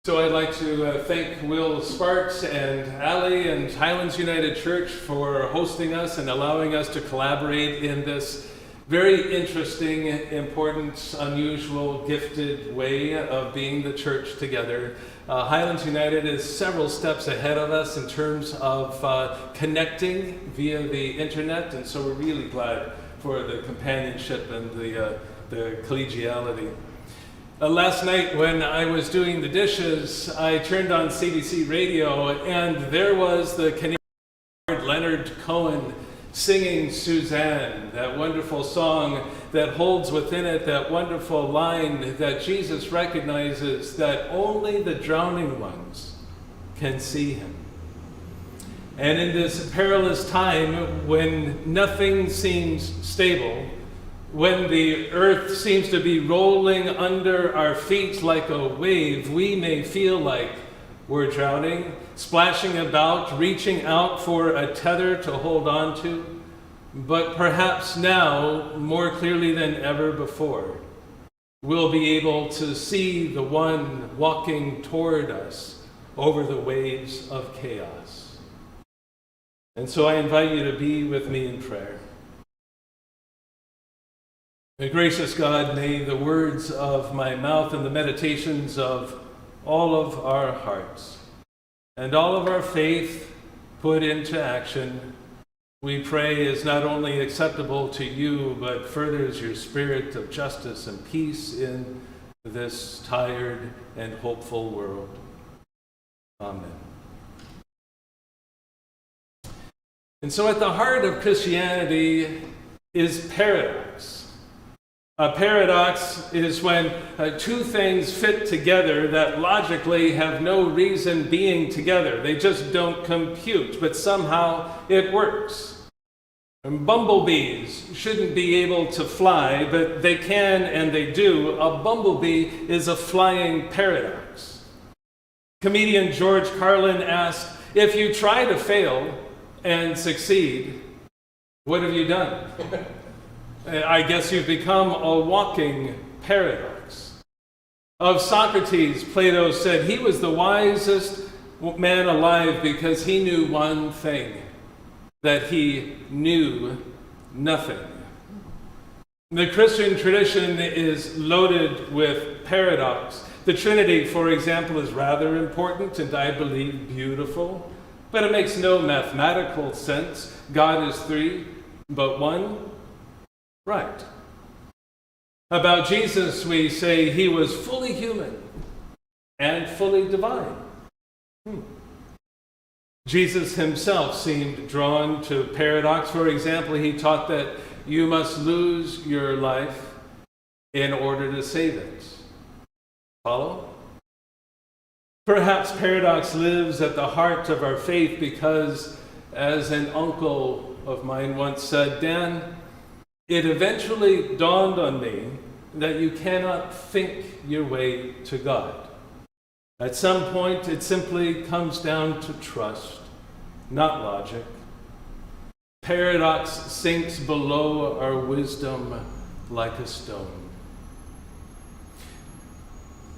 So I'd like to thank Will Sparks and Ali and Highlands United Church for hosting us and allowing us to collaborate in this very interesting, important, unusual, gifted way of being the church together. Highlands United is several steps ahead of us in terms of connecting via the internet, and so we're really glad for the companionship and the collegiality. Last night when I was doing the dishes, I turned on CBC radio and there was the Canadian Leonard Cohen singing Suzanne, that wonderful song that holds within it that wonderful line that Jesus recognizes that only the drowning ones can see him. And in this perilous time when nothing seems stable, when the earth seems to be rolling under our feet like a wave, we may feel like we're drowning, splashing about, reaching out for a tether to hold on to. But perhaps now, more clearly than ever before, we'll be able to see the one walking toward us over the waves of chaos. And so I invite you to be with me in prayer. Gracious God, may the words of my mouth and the meditations of all of our hearts and all of our faith put into action, we pray, is not only acceptable to you, but furthers your spirit of justice and peace in this tired and hopeful world. Amen. And so at the heart of Christianity is paradox. A paradox is when two things fit together that logically have no reason being together. They just don't compute, but somehow it works. And bumblebees shouldn't be able to fly, but they can and they do. A bumblebee is a flying paradox. Comedian George Carlin asked, if you try to fail and succeed, what have you done? I guess you've become a walking paradox. Of Socrates, Plato said he was the wisest man alive because he knew one thing, that he knew nothing. The Christian tradition is loaded with paradox. The Trinity, for example, is rather important and I believe beautiful, but it makes no mathematical sense. God is three, but one. Right. About Jesus, we say he was fully human and fully divine. Jesus himself seemed drawn to paradox. For example, he taught that you must lose your life in order to save it. Follow? Perhaps paradox lives at the heart of our faith because, as an uncle of mine once said, Dan, it eventually dawned on me that you cannot think your way to God. At some point, it simply comes down to trust, not logic. Paradox sinks below our wisdom like a stone.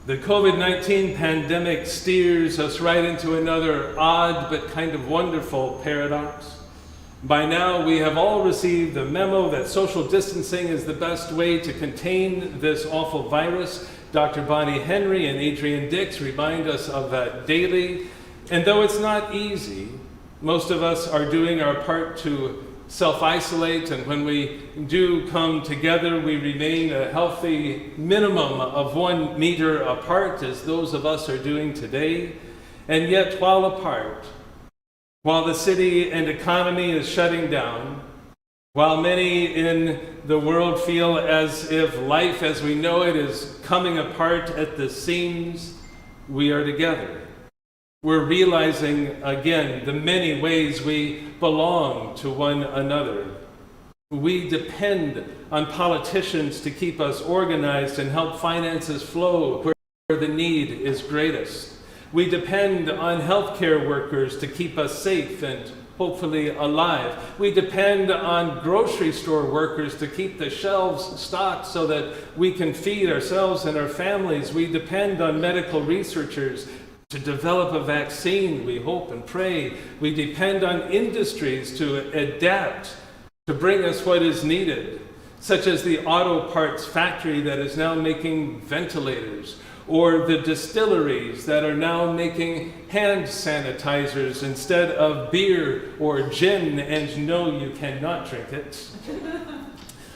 The COVID-19 pandemic steers us right into another odd but kind of wonderful paradox. By now, we have all received the memo that social distancing is the best way to contain this awful virus. Dr. Bonnie Henry and Adrian Dix remind us of that daily. And though it's not easy, most of us are doing our part to self-isolate, and when we do come together, we remain a healthy minimum of 1 meter apart, as those of us are doing today. And yet, while apart, while the city and economy is shutting down, while many in the world feel as if life as we know it is coming apart at the seams, we are together. We're realizing again the many ways we belong to one another. We depend on politicians to keep us organized and help finances flow where the need is greatest. We depend on healthcare workers to keep us safe and hopefully alive. We depend on grocery store workers to keep the shelves stocked so that we can feed ourselves and our families. We depend on medical researchers to develop a vaccine, we hope and pray. We depend on industries to adapt, to bring us what is needed, such as the auto parts factory that is now making ventilators, or the distilleries that are now making hand sanitizers instead of beer or gin, and no, you cannot drink it.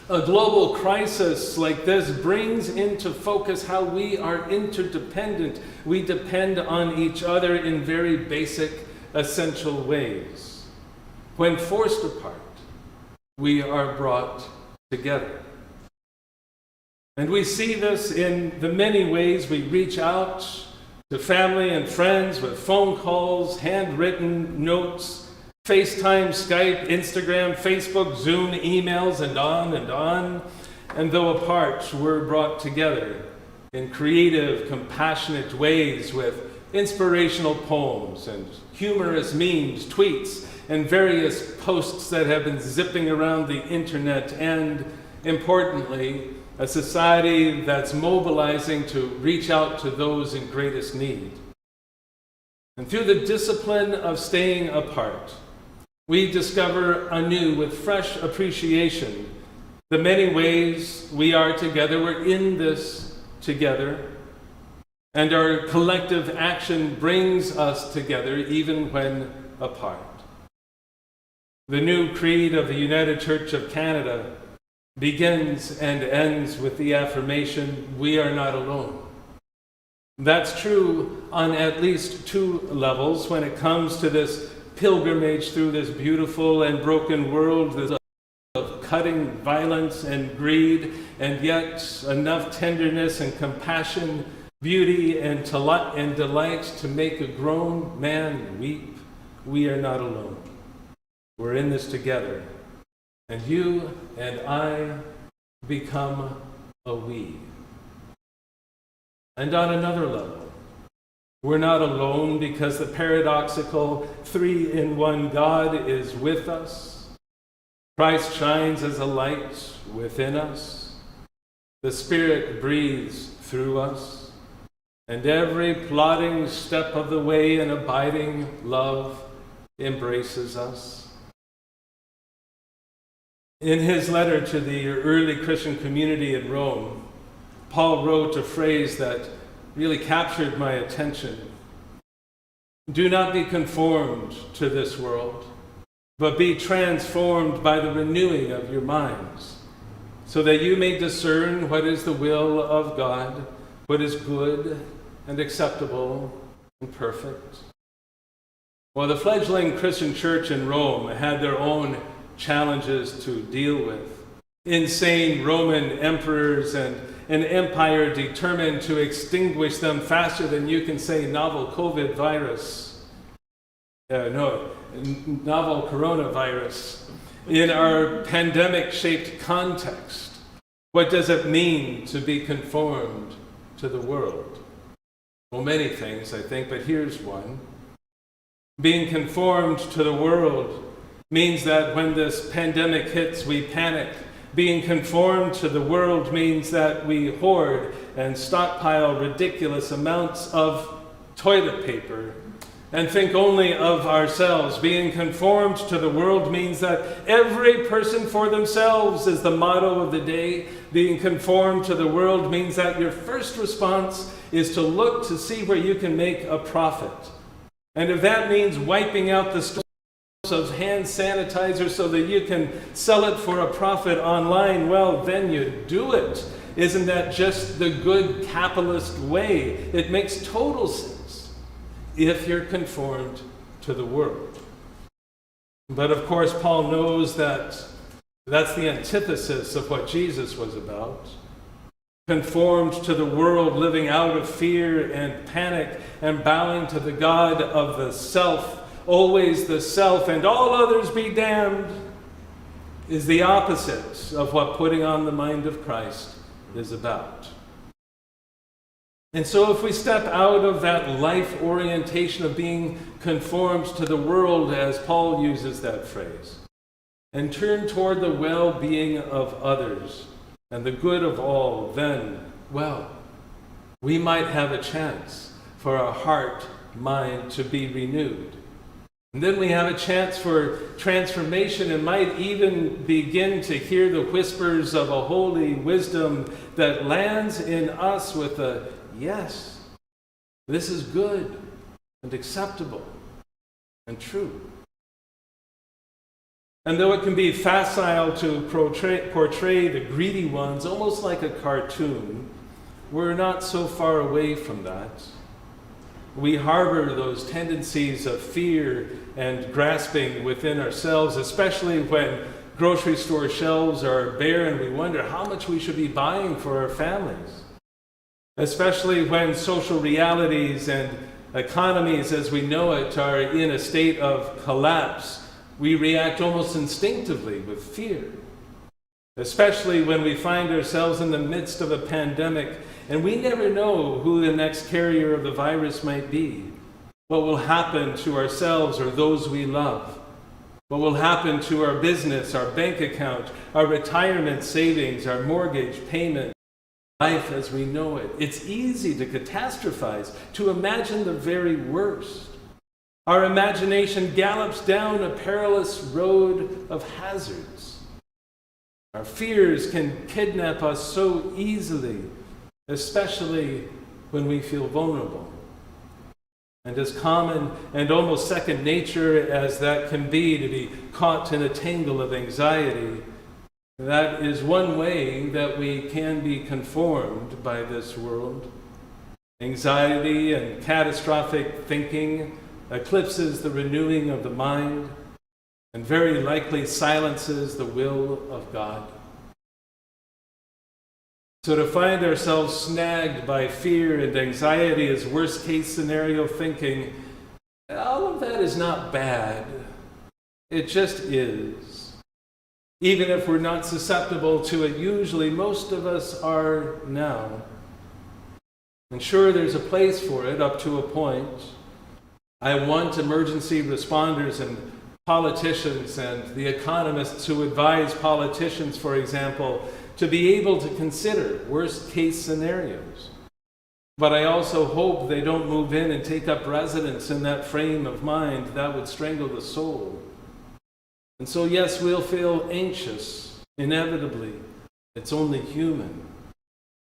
A global crisis like this brings into focus how we are interdependent. We depend on each other in very basic, essential ways. When forced apart, we are brought together. And we see this in the many ways we reach out to family and friends with phone calls, handwritten notes, FaceTime, Skype, Instagram, Facebook, Zoom, emails, and on and on. And though apart, we're brought together in creative, compassionate ways with inspirational poems and humorous memes, tweets, and various posts that have been zipping around the internet, and importantly, a society that's mobilizing to reach out to those in greatest need. And through the discipline of staying apart, we discover anew with fresh appreciation the many ways we are together. We're in this together, and our collective action brings us together even when apart. The new creed of the United Church of Canada begins and ends with the affirmation, "We are not alone." That's true on at least two levels when it comes to this pilgrimage through this beautiful and broken world, this of cutting violence and greed, and yet enough tenderness and compassion, beauty and delight to make a grown man weep. We are not alone. We're in this together. And you and I become a we. And on another level, we're not alone because the paradoxical three-in-one God is with us. Christ shines as a light within us. The Spirit breathes through us. And every plodding step of the way an abiding love embraces us. In his letter to the early Christian community in Rome, Paul wrote a phrase that really captured my attention. Do not be conformed to this world, but be transformed by the renewing of your minds, so that you may discern what is the will of God, what is good and acceptable and perfect. Well, the fledgling Christian church in Rome had their own challenges to deal with. Insane Roman emperors and an empire determined to extinguish them faster than you can say novel COVID virus. Novel coronavirus. In our pandemic-shaped context, what does it mean to be conformed to the world? Well, many things, I think, but here's one. Being conformed to the world means that when this pandemic hits, we panic. Being conformed to the world means that we hoard and stockpile ridiculous amounts of toilet paper and think only of ourselves. Being conformed to the world means that every person for themselves is the motto of the day. Being conformed to the world means that your first response is to look to see where you can make a profit. And if that means wiping out the stores of hand sanitizer so that you can sell it for a profit online, well, then you do it. Isn't that just the good capitalist way? It makes total sense if you're conformed to the world. But of course, Paul knows that that's the antithesis of what Jesus was about. Conformed to the world, living out of fear and panic and bowing to the God of the self, always the self, and all others be damned, is the opposite of what putting on the mind of Christ is about. And so if we step out of that life orientation of being conformed to the world, as Paul uses that phrase, and turn toward the well-being of others and the good of all, then, well, we might have a chance for our heart, mind to be renewed. And then we have a chance for transformation and might even begin to hear the whispers of a holy wisdom that lands in us with a yes, this is good and acceptable and true. And though it can be facile to portray the greedy ones almost like a cartoon, we're not so far away from that. We harbor those tendencies of fear and grasping within ourselves, especially when grocery store shelves are bare and we wonder how much we should be buying for our families. Especially when social realities and economies as we know it are in a state of collapse, we react almost instinctively with fear. Especially when we find ourselves in the midst of a pandemic and we never know who the next carrier of the virus might be, what will happen to ourselves or those we love, what will happen to our business, our bank account, our retirement savings, our mortgage payment, life as we know it. It's easy to catastrophize, to imagine the very worst. Our imagination gallops down a perilous road of hazards. Our fears can kidnap us so easily, especially when we feel vulnerable. And as common and almost second nature as that can be to be caught in a tangle of anxiety, that is one way that we can be conformed by this world. Anxiety and catastrophic thinking eclipses the renewing of the mind and very likely silences the will of God. So to find ourselves snagged by fear and anxiety as worst case scenario thinking, all of that is not bad. It just is. Even if we're not susceptible to it, usually most of us are now. And sure, there's a place for it up to a point. I want emergency responders and politicians and the economists who advise politicians, for example, to be able to consider worst-case scenarios. But I also hope they don't move in and take up residence in that frame of mind. That would strangle the soul. And so, yes, we'll feel anxious, inevitably. It's only human.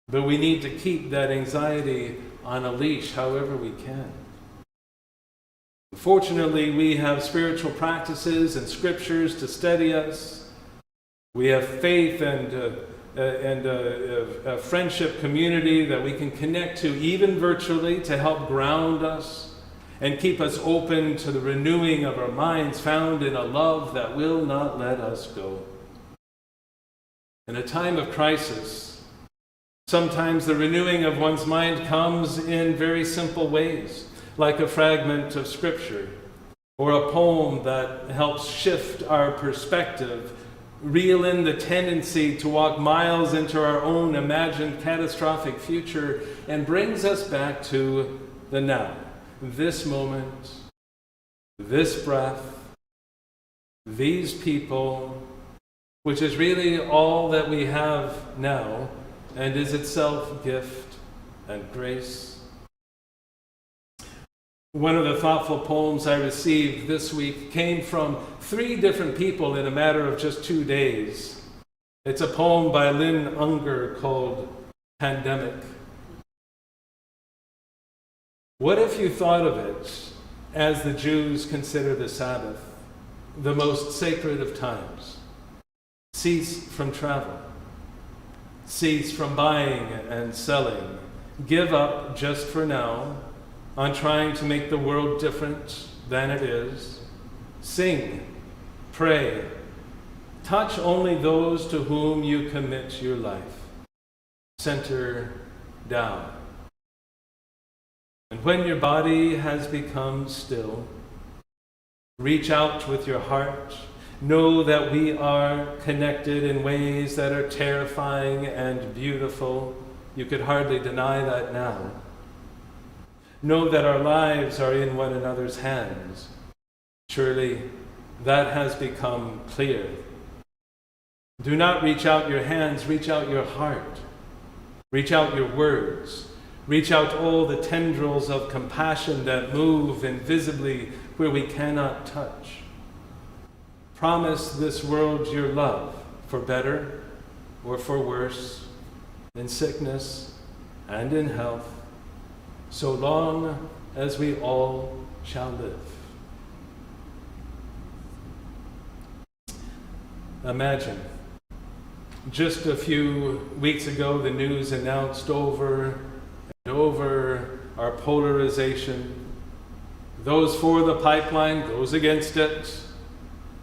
But we need to keep that anxiety on a leash however we can. Fortunately, we have spiritual practices and scriptures to steady us. We have faith and a friendship community that we can connect to, even virtually, to help ground us and keep us open to the renewing of our minds found in a love that will not let us go. In a time of crisis, sometimes the renewing of one's mind comes in very simple ways, like a fragment of scripture or a poem that helps shift our perspective, reel in the tendency to walk miles into our own imagined catastrophic future, and brings us back to the now, this moment, this breath, these people, which is really all that we have now and is itself gift and grace. One of the thoughtful poems I received this week came from 3 different people in a matter of just 2 days. It's a poem by Lynn Unger called Pandemic. What if you thought of it as the Jews consider the Sabbath, the most sacred of times? Cease from travel. Cease from buying and selling. Give up just for now on trying to make the world different than it is. Sing, pray, touch only those to whom you commit your life. Center down. And when your body has become still, reach out with your heart. Know that we are connected in ways that are terrifying and beautiful. You could hardly deny that now. know that our lives are in one another's hands. Surely that has become clear. Do not reach out your hands, reach out your heart. Reach out your words. Reach out all the tendrils of compassion that move invisibly where we cannot touch. Promise this world your love, for better or for worse, in sickness and in health, so long as we all shall live. Imagine, just a few weeks ago, the news announced over and over our polarization. Those for the pipeline, those against it.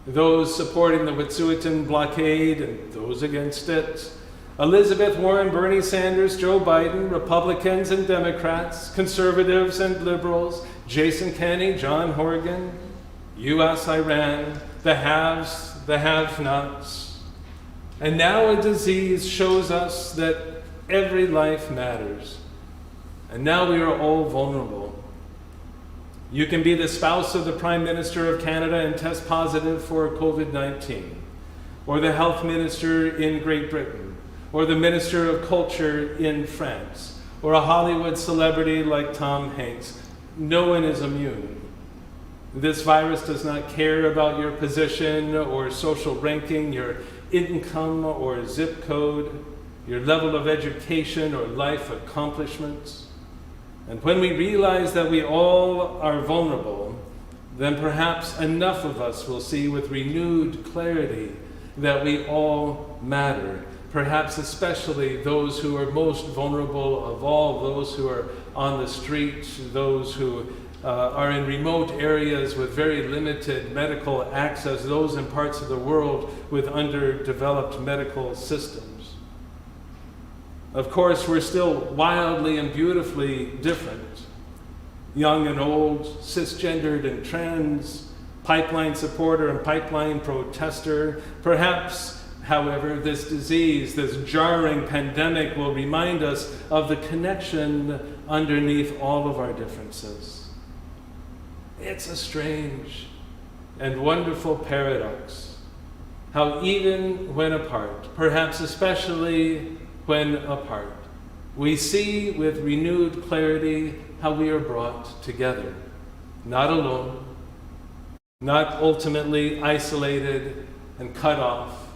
Those supporting the Wet'suwet'en blockade and those against it. Elizabeth Warren, Bernie Sanders, Joe Biden, Republicans and Democrats, conservatives and liberals, Jason Kenney, John Horgan, U.S., Iran, the haves, the have-nots. And now a disease shows us that every life matters. And now we are all vulnerable. You can be the spouse of the Prime Minister of Canada and test positive for COVID-19, or the health minister in Great Britain, or the Minister of Culture in France, or a Hollywood celebrity like Tom Hanks. No one is immune. This virus does not care about your position or social ranking, your income or zip code, your level of education or life accomplishments. And when we realize that we all are vulnerable, then perhaps enough of us will see with renewed clarity that we all matter. Perhaps especially those who are most vulnerable of all, those who are on the street, those who are in remote areas with very limited medical access, those in parts of the world with underdeveloped medical systems. Of course, we're still wildly and beautifully different. Young and old, cisgendered and trans, pipeline supporter and pipeline protester. Perhaps, however, this disease, this jarring pandemic will remind us of the connection underneath all of our differences. It's a strange and wonderful paradox, how even when apart, perhaps especially when apart, we see with renewed clarity how we are brought together, not alone, not ultimately isolated and cut off,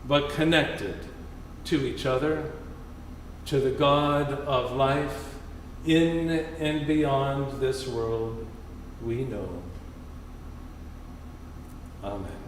but connected to each other, to the God of life in and beyond this world we know. Amen.